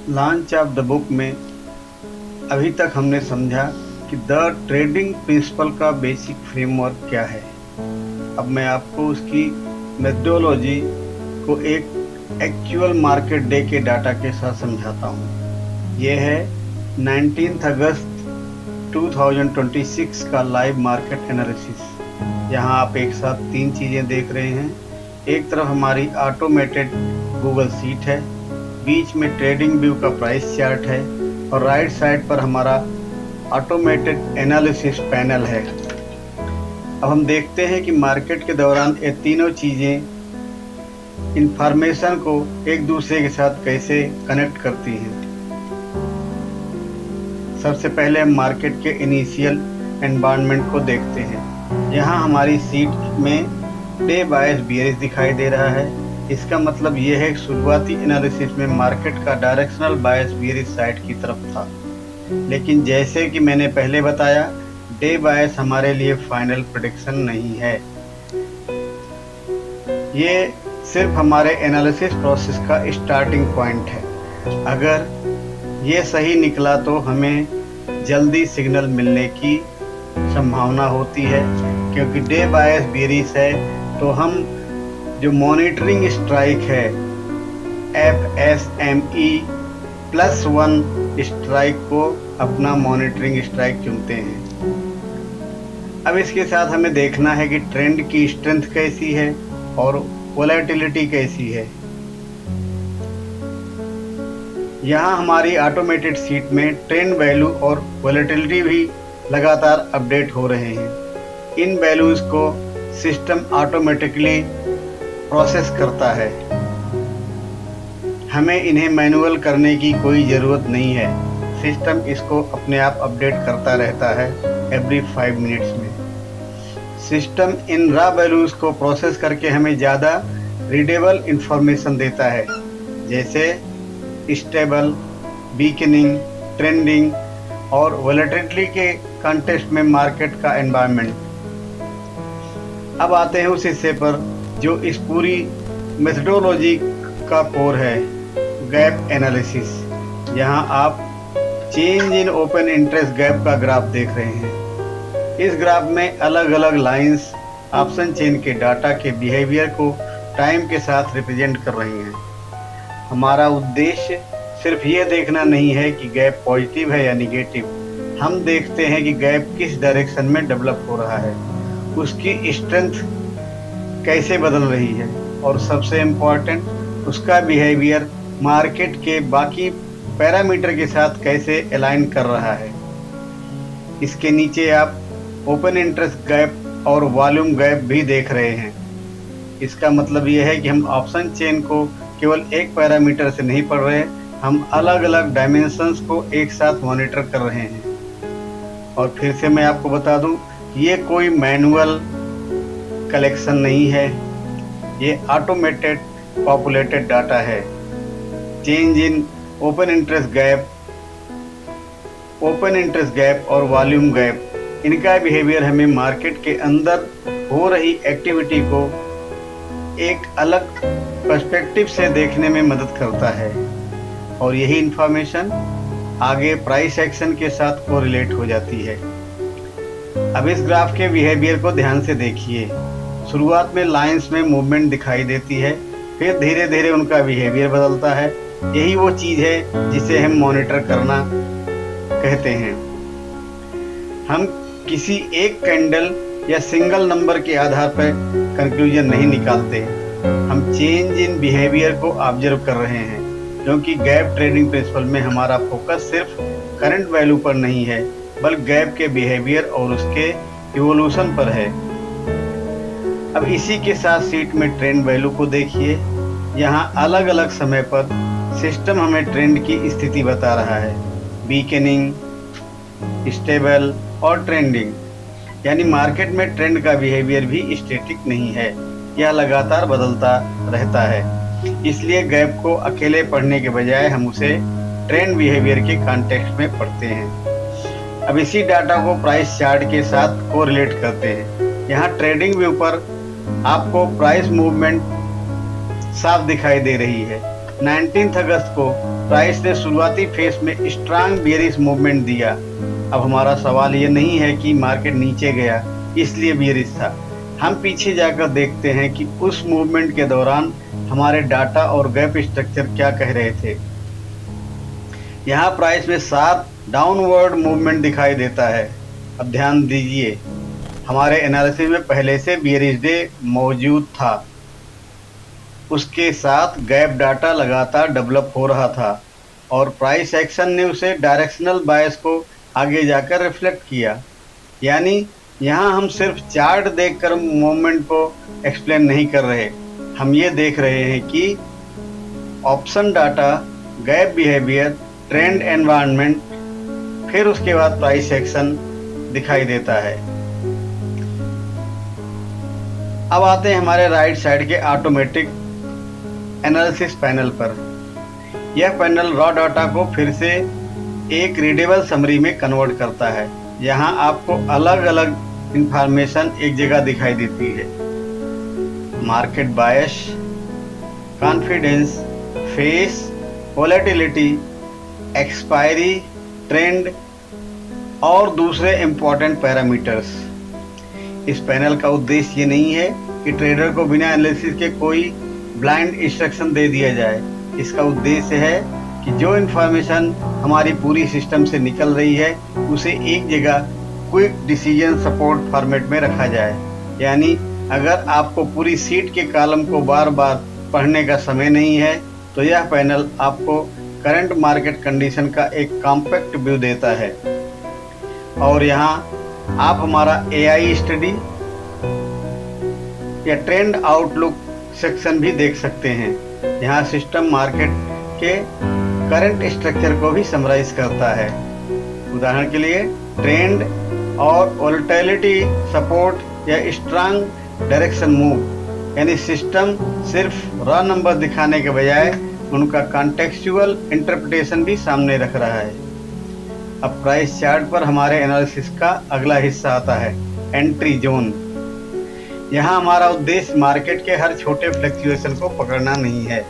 Launch of the book में अभी तक हमने समझा कि द ट्रेडिंग प्रिंसिपल का बेसिक फ्रेमवर्क क्या है। अब मैं आपको उसकी मेथडोलॉजी को एक एक्चुअल मार्केट डे के डाटा के साथ समझाता हूँ। ये है 19 अगस्त 2026 का लाइव मार्केट एनालिसिस। यहाँ आप एक साथ 3 चीज़ें देख रहे हैं। एक तरफ हमारी ऑटोमेटेड गूगल सीट है, बीच में ट्रेडिंग व्यू का प्राइस चार्ट है और राइट साइड पर हमारा ऑटोमेटेड एनालिसिस पैनल है। अब हम देखते हैं कि मार्केट के दौरान ये तीनों चीज़ें इंफॉर्मेशन को एक दूसरे के साथ कैसे कनेक्ट करती हैं। सबसे पहले हम मार्केट के इनिशियल एनवायरनमेंट को देखते हैं। यहाँ हमारी सीट में डे बायस बियरिश दिखाई दे रहा है। इसका मतलब ये है कि शुरुआती एनालिसिस में मार्केट का डायरेक्शनल बायस बियरिश साइड की तरफ था, लेकिन जैसे कि मैंने पहले बताया, डे बायस हमारे लिए फाइनल प्रेडिक्शन नहीं है। ये सिर्फ हमारे एनालिसिस प्रोसेस का स्टार्टिंग पॉइंट है। अगर ये सही निकला तो हमें जल्दी सिग्नल मिलने की संभावना होती है, क्योंकि डे बायस बियरिश है तो हम जो मॉनिटरिंग स्ट्राइक है FSME +1 स्ट्राइक को अपना मॉनिटरिंग स्ट्राइक चुनते हैं। अब इसके साथ हमें देखना है कि ट्रेंड की स्ट्रेंथ कैसी है और वोलेटिलिटी कैसी है। यहाँ हमारी ऑटोमेटेड सीट में ट्रेंड वैल्यू और वोलेटिलिटी भी लगातार अपडेट हो रहे हैं। इन वैल्यूज़ को सिस्टम ऑटोमेटिकली प्रोसेस करता है। हमें इन्हें मैनुअल करने की कोई ज़रूरत नहीं है। सिस्टम इसको अपने आप अपडेट करता रहता है एवरी 5 मिनट्स में। सिस्टम इन रॉ वैल्यूज़ को प्रोसेस करके हमें ज़्यादा रीडेबल इंफॉर्मेशन देता है, जैसे स्टेबल, वीकनिंग, ट्रेंडिंग और वोलेटिलिटी के कॉन्टेक्स्ट में मार्केट का एनवायरनमेंट। अब आते हैं उस हिस्से पर जो इस पूरी मेथडोलॉजी का कोर है, गैप एनालिसिस। यहाँ आप change in open interest gap का ग्राफ देख रहे हैं। इस ग्राफ में अलग अलग लाइंस ऑप्शन चेन के डाटा के बिहेवियर को टाइम के साथ रिप्रेजेंट कर रही हैं। हमारा उद्देश्य सिर्फ ये देखना नहीं है कि गैप पॉजिटिव है या निगेटिव। हम देखते हैं कि गैप किस डायरेक्शन में डेवलप हो रहा है, उसकी स्ट्रेंथ कैसे बदल रही है और सबसे इम्पॉर्टेंट, उसका बिहेवियर मार्केट के बाकी पैरामीटर के साथ कैसे अलाइन कर रहा है। इसके नीचे आप ओपन इंटरेस्ट गैप और वॉल्यूम गैप भी देख रहे हैं। इसका मतलब यह है कि हम ऑप्शन चेन को केवल एक पैरामीटर से नहीं पढ़ रहे, हम अलग अलग डायमेंशंस को एक साथ मॉनिटर कर रहे हैं। और फिर से मैं आपको बता दूं, ये कोई मैनुअल कलेक्शन नहीं है, ये ऑटोमेटेड पॉपुलेटेड डाटा है। Change in open interest gap और वॉल्यूम गैप, इनका बिहेवियर हमें मार्केट के अंदर हो रही एक्टिविटी को एक अलग पर्सपेक्टिव से देखने में मदद करता है और यही इंफॉर्मेशन आगे प्राइस एक्शन के साथ कोरिलेट हो जाती है। अब इस ग्राफ के बिहेवियर को ध्यान से देखिए। शुरुआत में लाइंस में मूवमेंट दिखाई देती है, फिर धीरे धीरे उनका बिहेवियर बदलता है। यही वो चीज़ है जिसे हम मॉनिटर करना कहते हैं। हम किसी एक कैंडल या सिंगल नंबर के आधार पर कंक्लूजन नहीं निकालते, हम चेंज इन बिहेवियर को ऑब्जर्व कर रहे हैं, क्योंकि गैप ट्रेडिंग प्रिंसिपल में हमारा फोकस सिर्फ करंट वैल्यू पर नहीं है, बल्कि गैप के बिहेवियर और उसके इवोल्यूशन पर है। अब इसी के साथ सीट में ट्रेंड वैल्यू को देखिए। यहाँ अलग अलग समय पर सिस्टम हमें ट्रेंड की स्थिति बता रहा है, वीकनिंग, स्टेबल और ट्रेंडिंग। यानी मार्केट में ट्रेंड का बिहेवियर भी स्टैटिक नहीं है, यह लगातार बदलता रहता है। इसलिए गैप को अकेले पढ़ने के बजाय हम उसे ट्रेंड बिहेवियर के कॉन्टेक्स्ट में पढ़ते हैं। अब इसी डाटा को प्राइस चार्ट के साथ कोरिलेट करते हैं। यहाँ ट्रेडिंग व्यू पर आपको प्राइस मूवमेंट साफ दिखाई दे रही है। 19 अगस्त को प्राइस ने शुरुआती फेस में स्ट्रांग बियरिश मूवमेंट दिया। अब हमारा सवाल ये नहीं है कि मार्केट नीचे गया इसलिए बियरिश था। हम पीछे जाकर देखते हैं कि उस मूवमेंट के दौरान हमारे डाटा और गैप स्ट्रक्चर क्या कह रहे थे। यहाँ प्राइस में 7 डाउनवर्ड मूवमेंट दिखाई देता है। अब ध्यान दीजिए, हमारे एनालिसिस में पहले से बियरिश डे मौजूद था, उसके साथ गैप डाटा लगातार डेवलप हो रहा था और प्राइस एक्शन ने उसे डायरेक्शनल बायस को आगे जाकर रिफ्लेक्ट किया। यानी यहाँ हम सिर्फ चार्ट देखकर मूवमेंट को एक्सप्लेन नहीं कर रहे, हम ये देख रहे हैं कि option data, gap behaviour, trend environment, फिर उसके बाद प्राइस एक्शन दिखाई देता है। अब आते हैं हमारे राइट साइड के ऑटोमेटिक एनालिसिस पैनल पर। यह पैनल रॉ डाटा को फिर से एक रीडेबल समरी में कन्वर्ट करता है। यहाँ आपको अलग अलग इंफॉर्मेशन एक जगह दिखाई देती है। Market bias, confidence, face, volatility, expiry, trend और दूसरे इम्पोर्टेंट पैरामीटर्स। इस पैनल का उद्देश्य ये नहीं है कि ट्रेडर को बिना एनालिसिस के कोई ब्लाइंड इंस्ट्रक्शन दे दिया जाए। इसका उद्देश्य है कि जो इन्फॉर्मेशन हमारी पूरी सिस्टम से निकल रही है उसे एक जगह क्विक डिसीजन सपोर्ट फॉर्मेट में रखा जाए। यानी अगर आपको पूरी सीट के कॉलम को बार बार पढ़ने का समय नहीं है तो यह पैनल आपको करंट मार्केट कंडीशन का एक कॉम्पैक्ट व्यू देता है। और यहाँ आप हमारा AI स्टडी या ट्रेंड आउटलुक सेक्शन भी देख सकते हैं। यहाँ सिस्टम मार्केट के करंट स्ट्रक्चर को भी समराइज करता है। उदाहरण के लिए ट्रेंड और वोलेटिलिटी सपोर्ट या स्ट्रांग डायरेक्शन मूव, यानी सिस्टम सिर्फ रॉ नंबर दिखाने के बजाय उनका कॉन्टेक्चुअल इंटरप्रिटेशन भी सामने रख रहा है। अब प्राइस चार्ट पर हमारे एनालिसिस का अगला हिस्सा आता है, एंट्री जोन। यहाँ हमारा उद्देश्य मार्केट के हर छोटे फ्लक्चुएशन को पकड़ना नहीं है,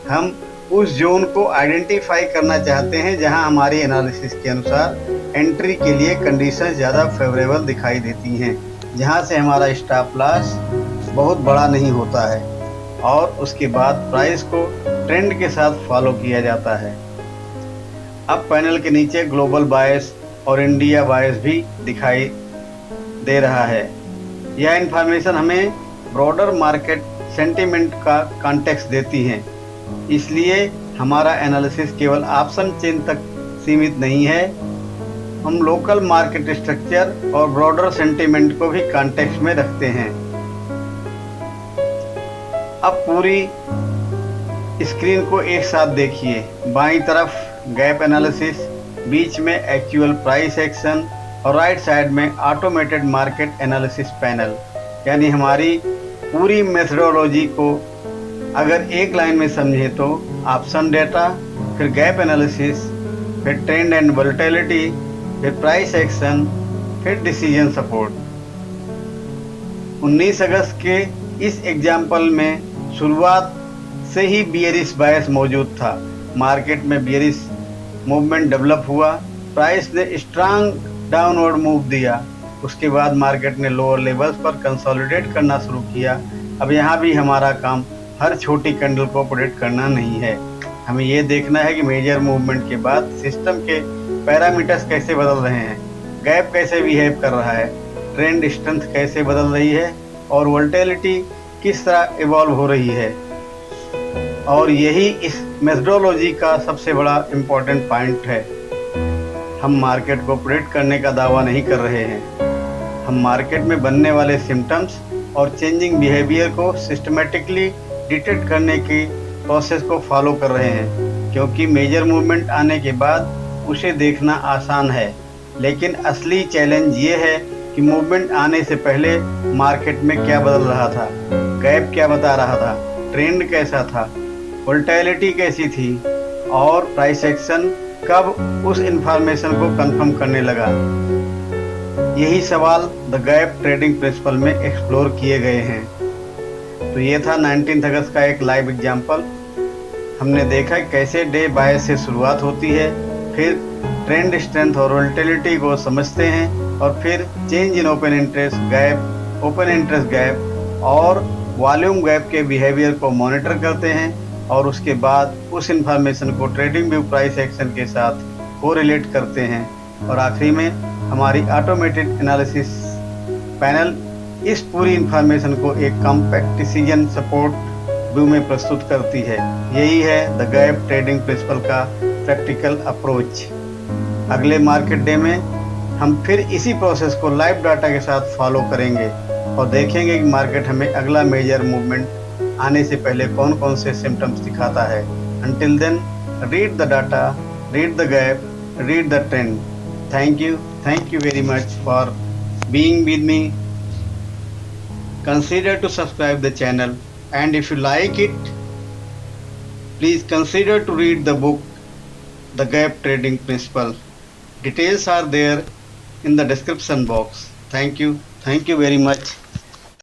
हम उस जोन को आइडेंटिफाई करना चाहते हैं जहाँ हमारी एनालिसिस के अनुसार एंट्री के लिए कंडीशन ज़्यादा फेवरेबल दिखाई देती हैं, जहाँ से हमारा स्टॉप लॉस बहुत बड़ा नहीं होता है और उसके बाद प्राइस को ट्रेंड के साथ फॉलो किया जाता है। अब पैनल के नीचे ग्लोबल बायस और इंडिया बायस भी दिखाई दे रहा है। यह इंफॉर्मेशन हमें ब्रॉडर मार्केट सेंटीमेंट का कॉन्टेक्स्ट देती है, इसलिए हमारा एनालिसिस केवल ऑप्शन चेन तक सीमित नहीं है, हम लोकल मार्केट स्ट्रक्चर और ब्रॉडर सेंटीमेंट को भी कॉन्टेक्स्ट में रखते हैं। अब पूरी स्क्रीन को एक साथ देखिए। बाईं तरफ गैप एनालिसिस, बीच में एक्चुअल प्राइस एक्शन और राइट साइड में ऑटोमेटेड मार्केट एनालिसिस पैनल। यानी हमारी पूरी मेथडोलॉजी को अगर एक लाइन में समझे तो ऑप्शन डेटा, फिर गैप एनालिसिस, फिर ट्रेंड एंड वोलेटिलिटी, फिर प्राइस एक्शन, फिर डिसीजन सपोर्ट। 19 अगस्त के इस एग्जाम्पल में शुरुआत से ही बियरिश बायस मौजूद था। मार्केट में बियरिश मूवमेंट डेवलप हुआ, प्राइस ने स्ट्रांग डाउनवर्ड मूव दिया, उसके बाद मार्केट ने लोअर लेवल्स पर कंसोलिडेट करना शुरू किया। अब यहाँ भी हमारा काम हर छोटी कैंडल को प्रेडिक्ट करना नहीं है, हमें ये देखना है कि मेजर मूवमेंट के बाद सिस्टम के पैरामीटर्स कैसे बदल रहे हैं, गैप कैसे बिहेव कर रहा है, ट्रेंड स्ट्रेंथ कैसे बदल रही है और वोलेटिलिटी किस तरह इवॉल्व हो रही है। और यही इस मेथडोलॉजी का सबसे बड़ा इम्पोर्टेंट पॉइंट है। हम मार्केट को प्रेडिक्ट करने का दावा नहीं कर रहे हैं, हम मार्केट में बनने वाले सिम्टम्स और चेंजिंग बिहेवियर को सिस्टमेटिकली डिटेक्ट करने की प्रोसेस को फॉलो कर रहे हैं। क्योंकि मेजर मूवमेंट आने के बाद उसे देखना आसान है, लेकिन असली चैलेंज ये है कि मूवमेंट आने से पहले मार्केट में क्या बदल रहा था, गैप क्या बता रहा था, ट्रेंड कैसा था, वोलेटिलिटी कैसी थी और प्राइस एक्शन कब उस इंफॉर्मेशन को कंफर्म करने लगा। यही सवाल द गैप ट्रेडिंग प्रिंसिपल में एक्सप्लोर किए गए हैं। तो ये था 19 अगस्त का एक लाइव एग्जाम्पल। हमने देखा कैसे डे बाय से शुरुआत होती है, फिर ट्रेंड स्ट्रेंथ और वोलेटिलिटी को समझते हैं और फिर change in open interest gap और वॉल्यूम गैप के बिहेवियर को मॉनिटर करते हैं और उसके बाद उस इंफॉर्मेशन को ट्रेडिंग व्यू प्राइस एक्शन के साथ कोरिलेट करते हैं और आखिरी में हमारी ऑटोमेटेड एनालिसिस पैनल इस पूरी इंफॉर्मेशन को एक कॉम्पैक्ट डिसीजन सपोर्ट व्यू में प्रस्तुत करती है। यही है द गैप ट्रेडिंग प्रिंसिपल का प्रैक्टिकल अप्रोच। अगले मार्केट डे में हम फिर इसी प्रोसेस को लाइव डाटा के साथ फॉलो करेंगे और देखेंगे कि मार्केट हमें अगला मेजर मूवमेंट आने से पहले कौन कौन से सिम्टम्स दिखाता है। Until then, read the data, read the gap, read the trend. Thank you very much for being with me. Consider to subscribe the channel, and if you like it, please consider to read the book The Gap Trading Principle. Details are there in the description box. Thank you very much.